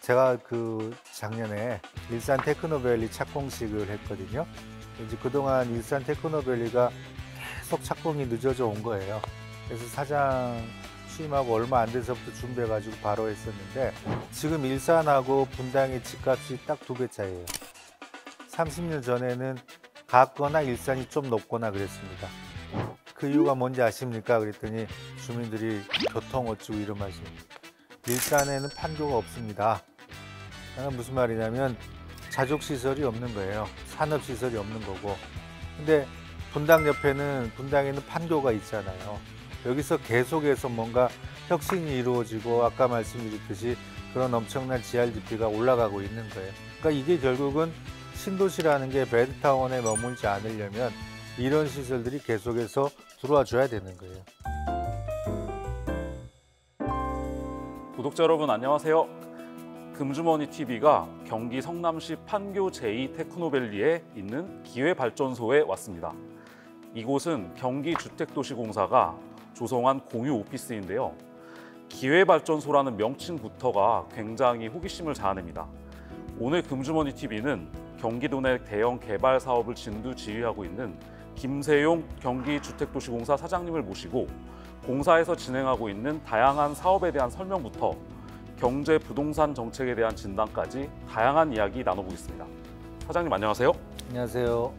제가 작년에 일산 테크노밸리 착공식을 했거든요. 이제 그동안 일산 테크노밸리가 계속 착공이 늦어져 온 거예요. 그래서 사장 취임하고 얼마 안 돼서부터 준비해가지고 바로 했었는데, 지금 일산하고 분당의 집값이 딱 2배 차이예요. 30년 전에는 같거나 일산이 좀 높거나 그랬습니다. 그 이유가 뭔지 아십니까? 그랬더니 주민들이 교통 어쩌고 이런 말씀. 일산에는 판교가 없습니다. 무슨 말이냐면 자족시설이 없는 거예요. 산업시설이 없는 거고. 근데 분당에는 판교가 있잖아요. 여기서 계속해서 뭔가 혁신이 이루어지고 아까 말씀드렸듯이 그런 엄청난 GRDP가 올라가고 있는 거예요. 그러니까 이게 결국은 신도시라는 게 베드타운에 머물지 않으려면 이런 시설들이 계속해서 들어와 줘야 되는 거예요. 구독자 여러분 안녕하세요. 금주머니 TV가 경기 성남시 판교 제2테크노밸리에 있는 기회발전소에 왔습니다. 이곳은 경기주택도시공사가 조성한 공유 오피스인데요. 기회발전소라는 명칭부터가 굉장히 호기심을 자아냅니다. 오늘 금주머니 TV는 경기도 내 대형 개발 사업을 진두지휘하고 있는 김세용 경기주택도시공사 사장님을 모시고 공사에서 진행하고 있는 다양한 사업에 대한 설명부터 경제 부동산 정책에 대한 진단까지 다양한 이야기 나눠보겠습니다. 사장님 안녕하세요. 안녕하세요.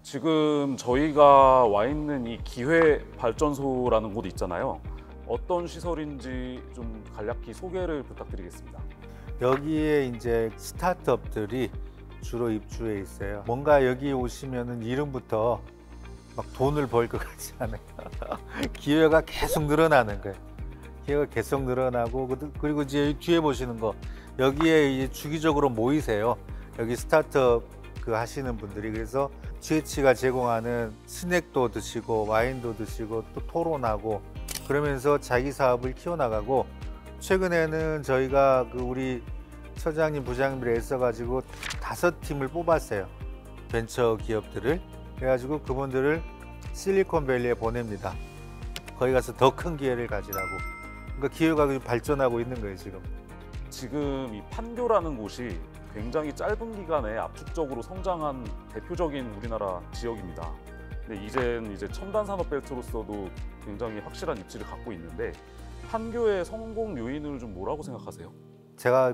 지금 저희가 와 있는 이 기회발전소라는 곳 있잖아요. 어떤 시설인지 좀 간략히 소개를 부탁드리겠습니다. 여기에 이제 스타트업들이 주로 입주해 있어요. 뭔가 여기 오시면은 이름부터 막 돈을 벌 것 같지 않아요. 기회가 계속 늘어나는 거예요. 기회가 계속 늘어나고, 그리고 이제 여기 뒤에 보시는 거, 여기에 이제 주기적으로 모이세요. 여기 스타트업 하시는 분들이. 그래서 GH가 제공하는 스낵도 드시고 와인도 드시고 또 토론하고 그러면서 자기 사업을 키워나가고, 최근에는 저희가 우리 처장님 부장님들이 애써가지고 5팀을 뽑았어요. 벤처 기업들을. 그래가지고 그분들을 실리콘밸리에 보냅니다. 거기 가서 더 큰 기회를 가지라고. 그러니까 기회가 발전하고 있는 거예요, 지금. 지금 이 판교라는 곳이 굉장히 짧은 기간에 압축적으로 성장한 대표적인 우리나라 지역입니다. 근데 이제 첨단 산업 벨트로서도 굉장히 확실한 입지를 갖고 있는데, 판교의 성공 요인을 좀 뭐라고 생각하세요? 제가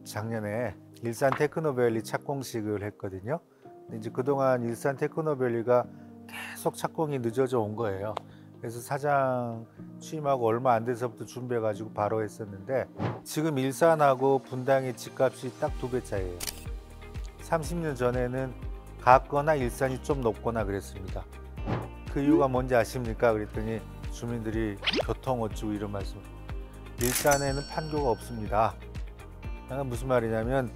작년에 일산 테크노밸리 착공식을 했거든요. 근데 이제 그동안 일산 테크노밸리가 계속 착공이 늦어져 온 거예요. 그래서 사장 취임하고 얼마 안 돼서부터 준비해가지고 바로 했었는데, 지금 일산하고 분당의 집값이 딱 2배 차이예요. 30년 전에는 같거나 일산이 좀 높거나 그랬습니다. 그 이유가 뭔지 아십니까? 그랬더니 주민들이 교통 어쩌고 이런 말씀. 일산에는 판교가 없습니다. 무슨 말이냐면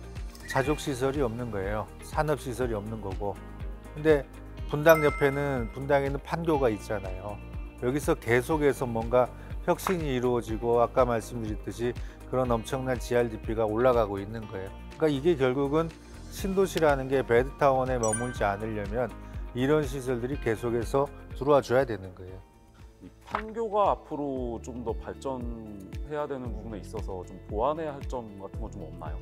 자족시설이 없는 거예요. 산업시설이 없는 거고. 근데 분당에는 판교가 있잖아요. 여기서 계속해서 뭔가 혁신이 이루어지고 아까 말씀드렸듯이 그런 엄청난 GRDP가 올라가고 있는 거예요. 그러니까 이게 결국은 신도시라는 게 베드타운에 머물지 않으려면 이런 시설들이 계속해서 들어와 줘야 되는 거예요. 이 판교가 앞으로 좀 더 발전해야 되는 부분에 있어서 좀 보완해야 할 점 같은 건 좀 없나요?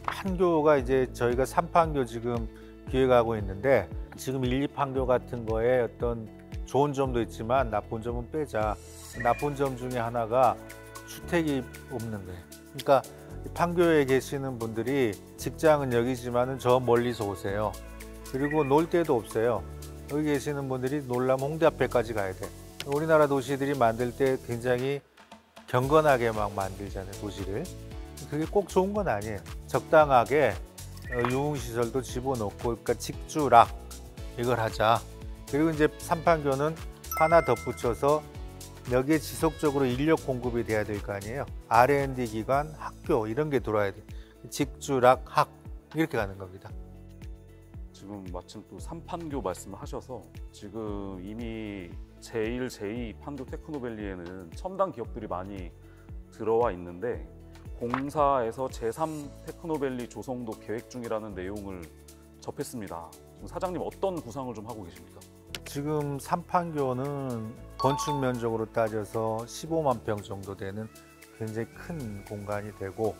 판교가 이제 저희가 3판교 지금 기획하고 있는데, 지금 1, 2판교 같은 거에 어떤 좋은 점도 있지만 나쁜 점은 빼자. 나쁜 점 중에 하나가 주택이 없는 거예요. 그러니까 판교에 계시는 분들이 직장은 여기지만은 저 멀리서 오세요. 그리고 놀 데도 없어요. 여기 계시는 분들이 놀라면 홍대 앞에까지 가야 돼. 우리나라 도시들이 만들 때 굉장히 경건하게 막 만들잖아요, 도시를. 그게 꼭 좋은 건 아니에요. 적당하게 유흥시설도 집어넣고, 그러니까 직주락 이걸 하자. 그리고 이제 3판교는 하나 덧붙여서 여기에 지속적으로 인력 공급이 돼야 될 거 아니에요. R&D 기관, 학교 이런 게 들어와야 돼. 직주락, 학 이렇게 가는 겁니다. 지금 마침 또 3판교 말씀을 하셔서, 지금 이미 제1, 제2 판교 테크노밸리에는 첨단 기업들이 많이 들어와 있는데, 공사에서 제3 테크노밸리 조성도 계획 중이라는 내용을 접했습니다. 지금 사장님 어떤 구상을 좀 하고 계십니까? 지금 3판교는 건축 면적으로 따져서 15만 평 정도 되는 굉장히 큰 공간이 되고,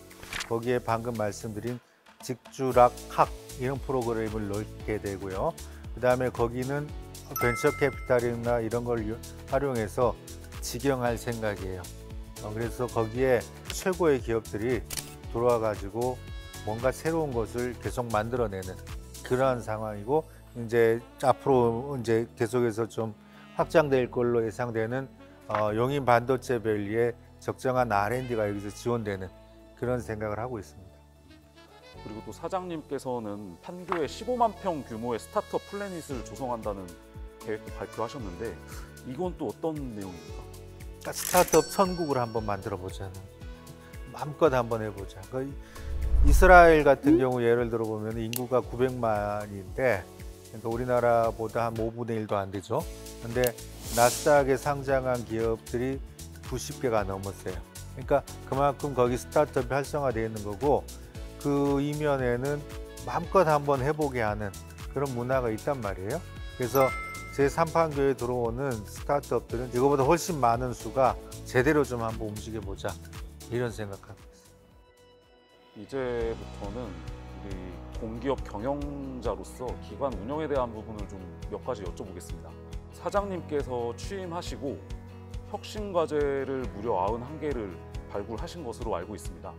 거기에 방금 말씀드린 직주락학 이런 프로그램을 넣게 되고요. 그다음에 거기는 벤처 캐피탈이나 이런 걸 활용해서 직영할 생각이에요. 그래서 거기에 최고의 기업들이 들어와 가지고 뭔가 새로운 것을 계속 만들어내는 그러한 상황이고, 이제 앞으로 이제 계속해서 좀 확장될 걸로 예상되는 용인 반도체 밸리에 적정한 R&D가 여기서 지원되는 그런 생각을 하고 있습니다. 그리고 또 사장님께서는 판교에 15만 평 규모의 스타트업 플래닛을 조성한다는 계획도 발표하셨는데 이건 또 어떤 내용입니까? 그러니까 스타트업 천국을 한번 만들어 보자는, 마음껏 한번 해보자. 그러니까 이스라엘 같은 경우 예를 들어 보면 인구가 900만인데, 그러니까 우리나라보다 한 5분의 1도 안 되죠. 근데 나스닥에 상장한 기업들이 90개가 넘었어요. 그러니까 그만큼 거기 스타트업이 활성화되어 있는 거고, 그 이면에는 마음껏 한번 해보게 하는 그런 문화가 있단 말이에요. 그래서 제3판교에 들어오는 스타트업들은 이거보다 훨씬 많은 수가 제대로 좀 한번 움직여보자, 이런 생각하고 있습니다. 이제부터는 우리 공기업 경영자로서 기관 운영에 대한 부분을 좀 몇 가지 여쭤보겠습니다. 사장님께서 취임하시고 혁신 과제를 무려 91개를 발굴하신 것으로 알고 있습니다.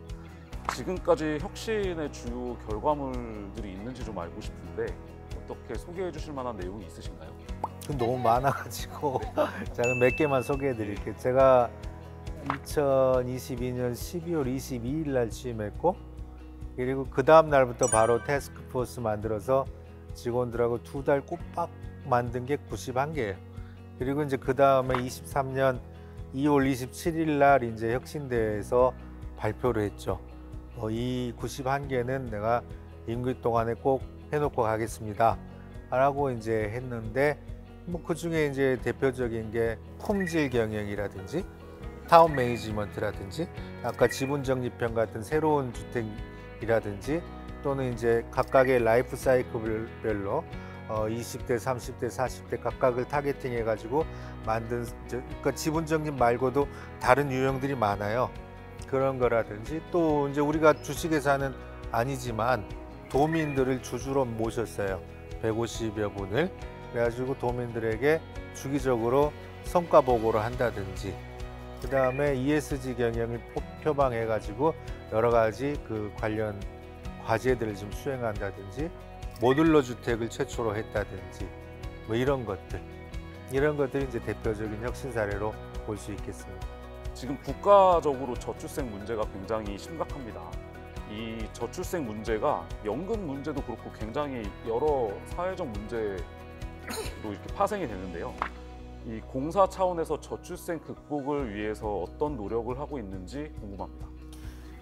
지금까지 혁신의 주요 결과물들이 있는지 좀 알고 싶은데 어떻게 소개해 주실 만한 내용이 있으신가요? 너무 많아가지고 제가 몇 개만 소개해 드릴게요. 제가 2022년 12월 22일 날 취임했고, 그리고 그 다음 날부터 바로 태스크포스 만들어서 직원들하고 2달 꼬박 만든 게 91개예요. 그리고 이제 그 다음에 23년 2월 27일 날 이제 혁신대에서 발표를 했죠. 이 91개는 내가 임기 동안에 꼭 해놓고 가겠습니다 라고 이제 했는데, 뭐 그 중에 이제 대표적인 게 품질 경영이라든지 타운 매니지먼트라든지 아까 지분 적립형 같은 새로운 주택이라든지, 또는 이제 각각의 라이프 사이클별로 20대, 30대, 40대 각각을 타겟팅 해가지고 만든, 그러니까 지분 적립 말고도 다른 유형들이 많아요. 그런 거라든지, 또 이제 우리가 주식회사는 아니지만 도민들을 주주로 모셨어요. 150여 분을. 그래가지고 도민들에게 주기적으로 성과 보고를 한다든지, 그 다음에 ESG 경영을 표방해가지고 여러 가지 그 관련 과제들을 좀 수행한다든지, 모듈러 주택을 최초로 했다든지, 뭐 이런 것들이 이제 대표적인 혁신 사례로 볼 수 있겠습니다. 지금 국가적으로 저출생 문제가 굉장히 심각합니다. 이 저출생 문제가 연금 문제도 그렇고 굉장히 여러 사회적 문제로 이렇게 파생이 되는데요. 이 공사 차원에서 저출생 극복을 위해서 어떤 노력을 하고 있는지 궁금합니다.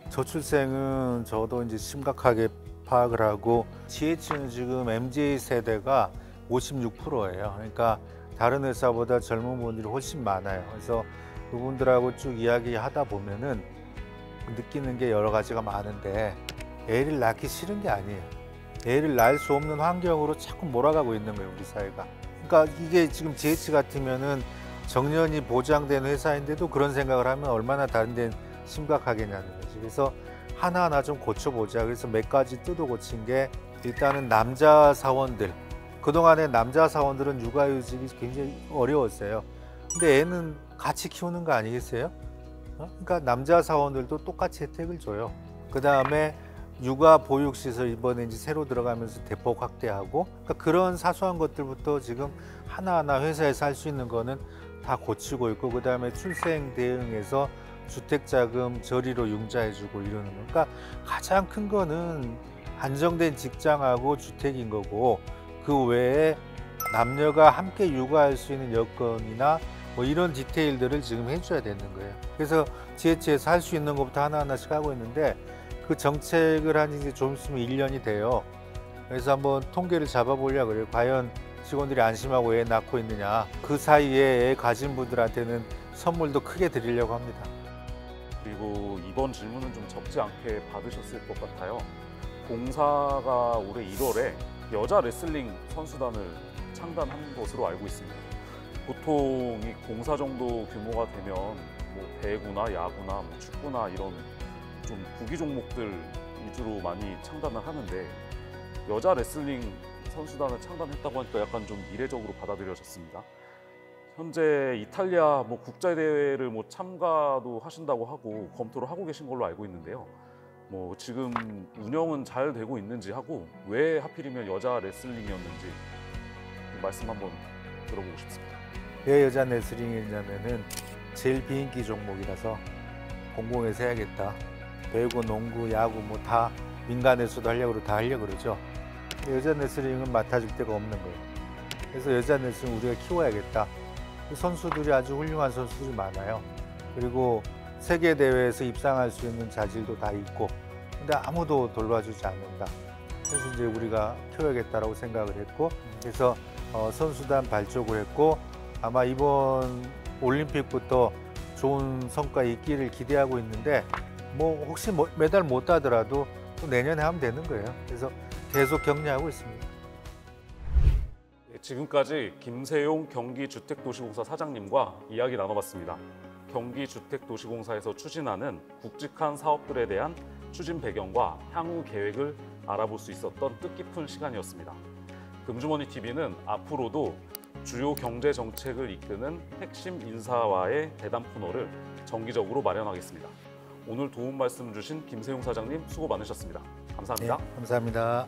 저출생은 저도 이제 심각하게 파악을 하고, GH는 지금 MZ 세대가 56%예요. 그러니까 다른 회사보다 젊은 분들이 훨씬 많아요. 그래서 그분들하고 쭉 이야기하다 보면은 느끼는 게 여러 가지가 많은데, 애를 낳기 싫은 게 아니에요. 애를 낳을 수 없는 환경으로 자꾸 몰아가고 있는 거예요, 우리 사회가. 그러니까 이게 지금 GH 같으면은 정년이 보장된 회사인데도 그런 생각을 하면 얼마나 다른 데는 심각하겠냐는 거지. 그래서 하나하나 좀 고쳐보자. 그래서 몇 가지 뜯어 고친 게, 일단은 남자 사원들. 그동안에 남자 사원들은 육아휴직이 굉장히 어려웠어요. 근데 애는 같이 키우는 거 아니겠어요? 그러니까 남자 사원들도 똑같이 혜택을 줘요. 그 다음에 육아 보육시설 이번에 이제 새로 들어가면서 대폭 확대하고, 그러니까 그런 사소한 것들부터 지금 하나하나 회사에서 할 수 있는 거는 다 고치고 있고, 그 다음에 출생 대응해서 주택자금 저리로 융자해주고 이러는 거. 그러니까 가장 큰 거는 안정된 직장하고 주택인 거고, 그 외에 남녀가 함께 육아할 수 있는 여건이나 뭐 이런 디테일들을 지금 해줘야 되는 거예요. 그래서 GH에서 할 수 있는 것부터 하나하나씩 하고 있는데, 그 정책을 한 지 좀 있으면 1년이 돼요. 그래서 한번 통계를 잡아보려고 그래요. 과연 직원들이 안심하고 애 낳고 있느냐. 그 사이에 애 가진 분들한테는 선물도 크게 드리려고 합니다. 그리고 이번 질문은 좀 적지 않게 받으셨을 것 같아요. 공사가 올해 1월에 여자 레슬링 선수단을 창단한 것으로 알고 있습니다. 보통 이 공사 정도 규모가 되면 뭐 배구나 야구나 뭐 축구나 이런 좀 구기 종목들 위주로 많이 창단을 하는데 여자 레슬링 선수단을 창단했다고 하니까 약간 좀 이례적으로 받아들여졌습니다. 현재 이탈리아 뭐 국제 대회를 뭐 참가도 하신다고 하고 검토를 하고 계신 걸로 알고 있는데요. 뭐 지금 운영은 잘 되고 있는지 하고 왜 하필이면 여자 레슬링이었는지 말씀 한번 들어보고 싶습니다. 왜 여자 레슬링이냐면은 제일 비인기 종목이라서 공공에서 해야겠다. 배구, 농구, 야구 뭐 다 민간에서도 하려고 다 하려고 그러죠. 근데 여자 레슬링은 맡아줄 데가 없는 거예요. 그래서 여자 레슬링 우리가 키워야겠다. 그 선수들이 아주 훌륭한 선수들이 많아요. 그리고 세계 대회에서 입상할 수 있는 자질도 다 있고, 근데 아무도 돌봐주지 않는다. 그래서 이제 우리가 키워야겠다라고 생각을 했고, 그래서 선수단 발족을 했고, 아마 이번 올림픽부터 좋은 성과 있기를 기대하고 있는데, 뭐 혹시 메달 못 따더라도 또 내년에 하면 되는 거예요. 그래서 계속 격려하고 있습니다. 지금까지 김세용 경기주택도시공사 사장님과 이야기 나눠봤습니다. 경기주택도시공사에서 추진하는 굵직한 사업들에 대한 추진 배경과 향후 계획을 알아볼 수 있었던 뜻깊은 시간이었습니다. 금주머니 TV는 앞으로도 주요 경제 정책을 이끄는 핵심 인사와의 대담 코너를 정기적으로 마련하겠습니다. 오늘 도움 말씀 주신 김세용 사장님 수고 많으셨습니다. 감사합니다. 네, 감사합니다.